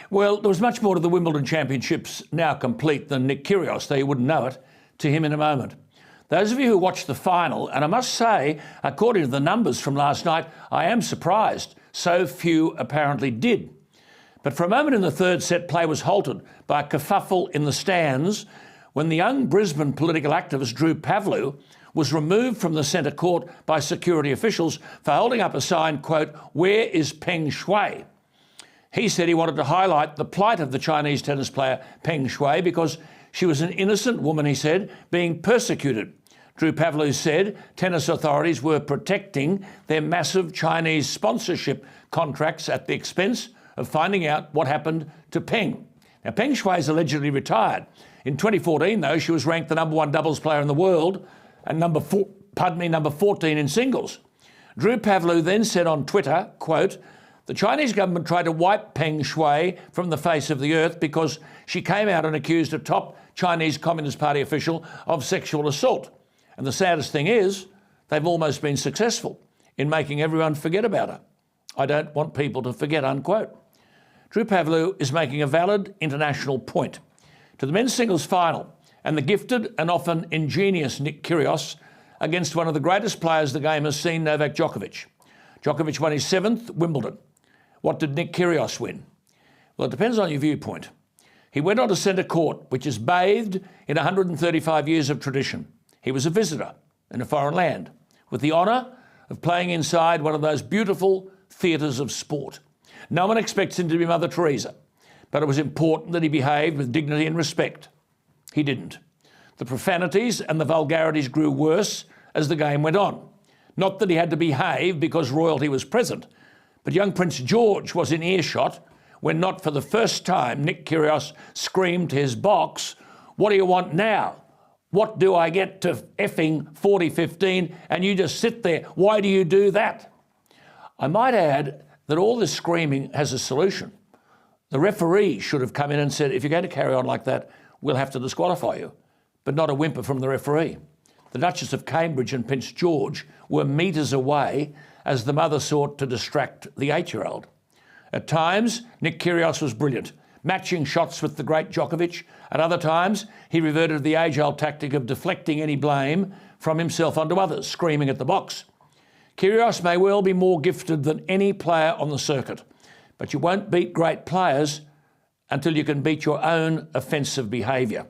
Well, there was much more to the Wimbledon Championships now complete than Nick Kyrgios, though you wouldn't know it, to him in a moment. Those of you who watched the final, and I must say, according to the numbers from last night, I am surprised so few apparently did. But for a moment in the third set, play was halted by a kerfuffle in the stands when the young Brisbane political activist Drew Pavlou was removed from the centre court by security officials for holding up a sign, quote, "Where is Peng Shuai?" He said he wanted to highlight the plight of the Chinese tennis player Peng Shuai because she was an innocent woman, he said, being persecuted. Drew Pavlou said tennis authorities were protecting their massive Chinese sponsorship contracts at the expense of finding out what happened to Peng. Now, Peng Shuai is allegedly retired. In 2014, though, she was ranked the #1 doubles player in the world and number 14 in singles. Drew Pavlou then said on Twitter, quote, "The Chinese government tried to wipe Peng Shuai from the face of the earth because she came out and accused a top Chinese Communist Party official of sexual assault. And the saddest thing is, they've almost been successful in making everyone forget about her. I don't want people to forget," unquote. Drew Pavlou is making a valid international point. To the men's singles final and the gifted and often ingenious Nick Kyrgios against one of the greatest players the game has seen, Novak Djokovic. Djokovic won his 7th Wimbledon. What did Nick Kyrgios win? Well, it depends on your viewpoint. He went on to centre court, which is bathed in 135 years of tradition. He was a visitor in a foreign land, with the honour of playing inside one of those beautiful theatres of sport. No one expects him to be Mother Teresa, but it was important that he behaved with dignity and respect. He didn't. The profanities and the vulgarities grew worse as the game went on. Not that he had to behave because royalty was present, but young Prince George was in earshot when, not for the first time, Nick Kyrgios screamed to his box, "What do you want now? What do I get to effing 40-15 and you just sit there? Why do you do that?" I might add that all this screaming has a solution. The referee should have come in and said, "If you're going to carry on like that, we'll have to disqualify you," but not a whimper from the referee. The Duchess of Cambridge and Prince George were metres away as the mother sought to distract the 8-year-old. At times, Nick Kyrgios was brilliant, matching shots with the great Djokovic. At other times, he reverted to the age-old tactic of deflecting any blame from himself onto others, screaming at the box. Kyrgios may well be more gifted than any player on the circuit, but you won't beat great players until you can beat your own offensive behaviour.